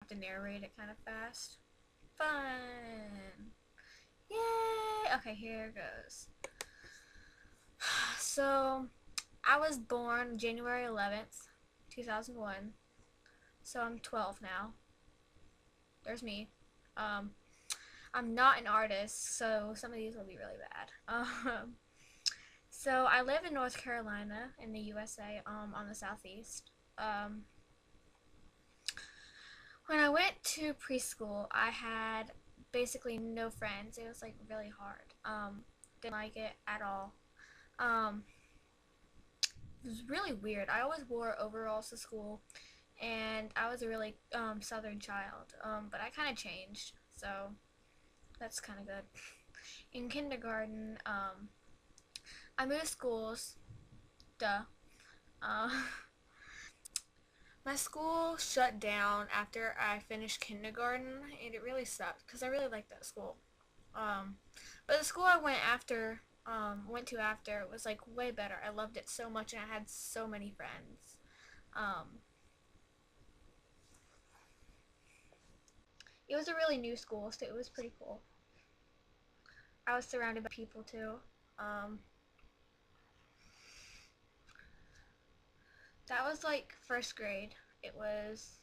to narrate it kind of fast. Fun! Yay! Okay, here it goes. So, I was born January 11th, 2001. So I'm 12 now. There's me. Um, I'm not an artist, so some of these will be really bad. So I live in North Carolina in the USA, on the southeast. When I went to preschool, I had basically no friends. It was like really hard. Didn't like it at all. Um, it was really weird. I always wore overalls to school, and I was a really southern child. But I kind of changed, so that's kind of good. In kindergarten, I moved schools. Duh. Uh, my school shut down after I finished kindergarten, and it really sucked because I really liked that school. But the school I went to after was like way better. I loved it so much, and I had so many friends. Um, it was a really new school, so it was pretty cool. I was surrounded by people too. Um, that was like first grade. It was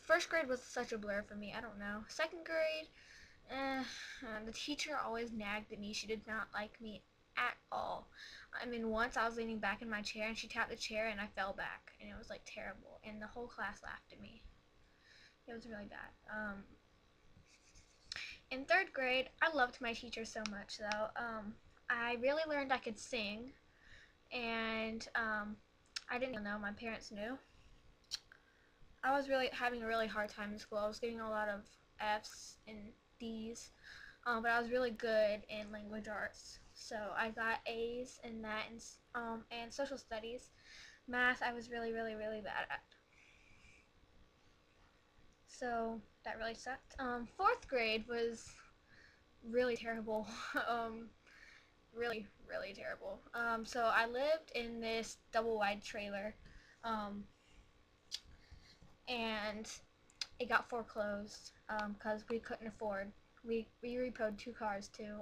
First grade was such a blur for me. I don't know. Second grade, the teacher always nagged at me. She did not like me at all. I mean, once I was leaning back in my chair and she tapped the chair and I fell back, and it was like terrible. And the whole class laughed at me. It was really bad. In third grade, I loved my teacher so much though. I really learned I could sing, and I didn't even know my parents knew. I was really having a really hard time in school. I was getting a lot of F's and D's, but I was really good in language arts. So I got A's in that, and social studies. Math, I was really, really, really bad at. So that really sucked. Fourth grade was really terrible. Really, really terrible. So I lived in this double wide trailer, um, and it got foreclosed because we couldn't afford. We repoed 2 cars too.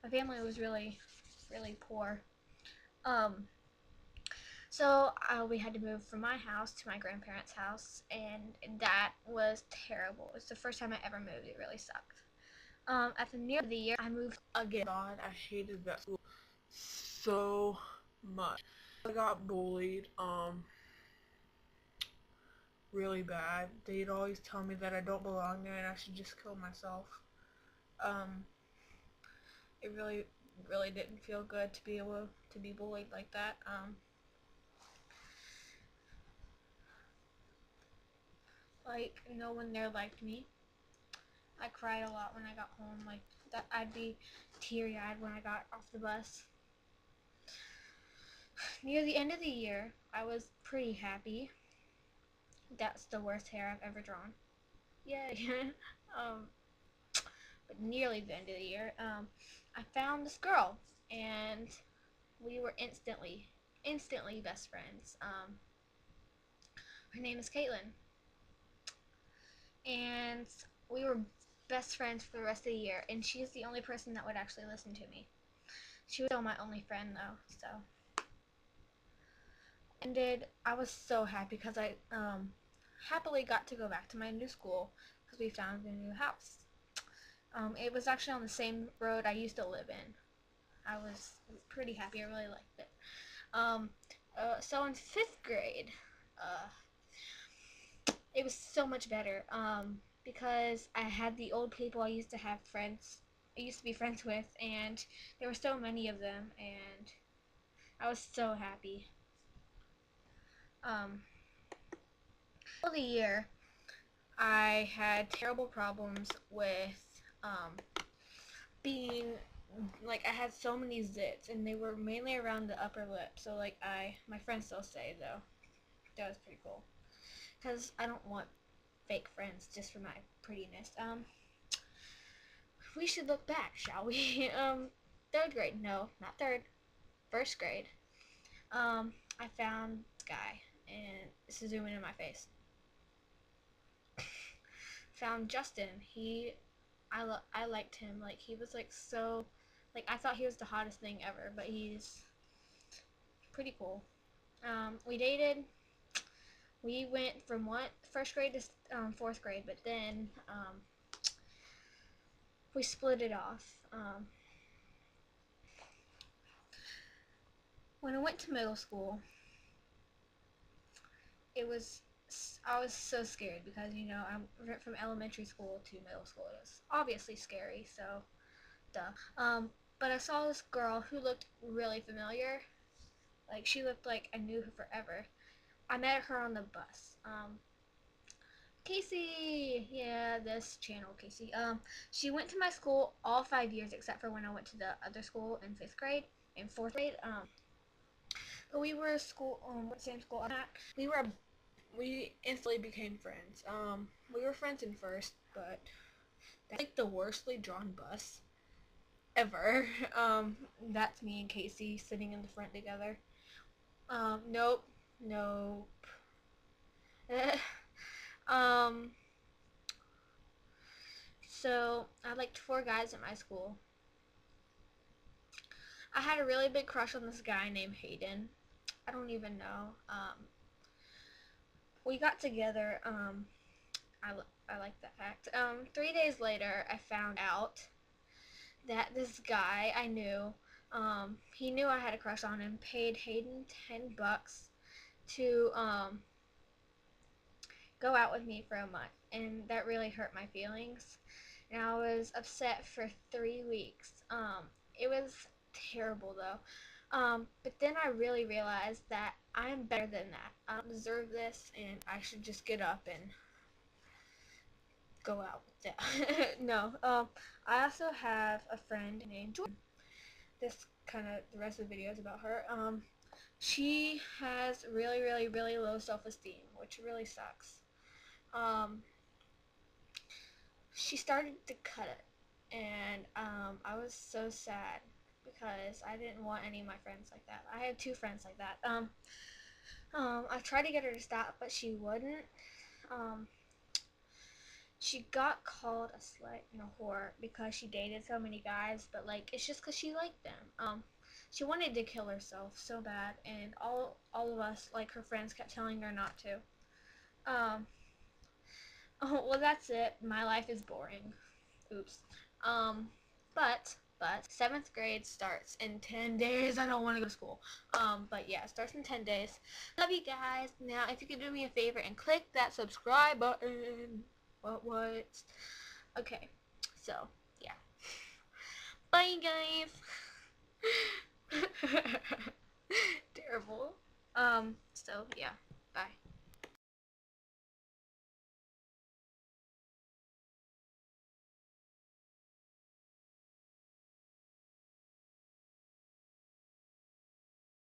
My family was really, really poor. Um, so we had to move from my house to my grandparents' house, and that was terrible. It was the first time I ever moved. It really sucked. At the near the year, I moved again. God, I hated that school so much. I got bullied, really bad. They'd always tell me that I don't belong there and I should just kill myself. Um, it really, really didn't feel good to be able to be bullied like that. Like, no one there liked me. I cried a lot when I got home. Like, that I'd be teary-eyed when I got off the bus. Near the end of the year, I was pretty happy. That's the worst hair I've ever drawn. Yay. But nearly the end of the year, I found this girl, and we were instantly best friends. Her name is Caitlin, and we were best friends for the rest of the year, and she's the only person that would actually listen to me. She was still my only friend though, so. I was so happy because I happily got to go back to my new school because we found a new house. It was actually on the same road I used to live in. I was pretty happy. I really liked it. So in 5th grade, it was so much better because I had the old people I used to be friends with, and there were so many of them, and I was so happy. For the year, I had terrible problems with being, like, I had so many zits, and they were mainly around the upper lip. So like my friends still say though, that was pretty cool, because I don't want fake friends just for my prettiness. We should look back, shall we? 3rd grade, no, not third, 1st grade. I found this guy, and this is zooming in my face. found Justin. I liked him. Like, he was like so, like, I thought he was the hottest thing ever, but he's pretty cool. We dated. We went from first grade to fourth grade, but then we split it off. When I went to middle school, it was I was so scared because I went from elementary school to middle school. It was obviously scary, so duh. But I saw this girl who looked really familiar. Like, she looked like I knew her forever. I met her on the bus. Casey, yeah, this channel, Casey. She went to my school all 5 years except for when I went to the other school in fifth grade and fourth grade. But we were same school. We instantly became friends. We were friends in first, but that's like the worstly drawn bus ever. That's me and Casey sitting in the front together. Nope, nope. um, so I liked four guys at my school. I had a really big crush on this guy named Hayden. I don't even know. We got together. I like that fact. 3 days later, I found out that this guy I knew, he knew I had a crush on him, paid Hayden $10 to go out with me for a month, and that really hurt my feelings. And I was upset for 3 weeks. It was terrible though. But then I really realized that I'm better than that. I don't deserve this, and I should just get up and go out with that. No. I also have a friend named Jordan. This kind of the rest of the video is about her. She has really, really, really low self-esteem, which really sucks. She started to cut it, and I was so sad because I didn't want any of my friends like that. I had two friends like that. I tried to get her to stop, but she wouldn't. She got called a slut and a whore because she dated so many guys, but like it's just because she liked them. She wanted to kill herself so bad, and all of us, like her friends, kept telling her not to. Oh, well, that's it. My life is boring. Oops. But seventh grade starts in 10 days. I don't want to go to school. But yeah, it starts in 10 days. Love you guys. Now, if you could do me a favor and click that subscribe button. What? Okay. So, yeah. Bye, guys. Terrible. So, yeah. Bye.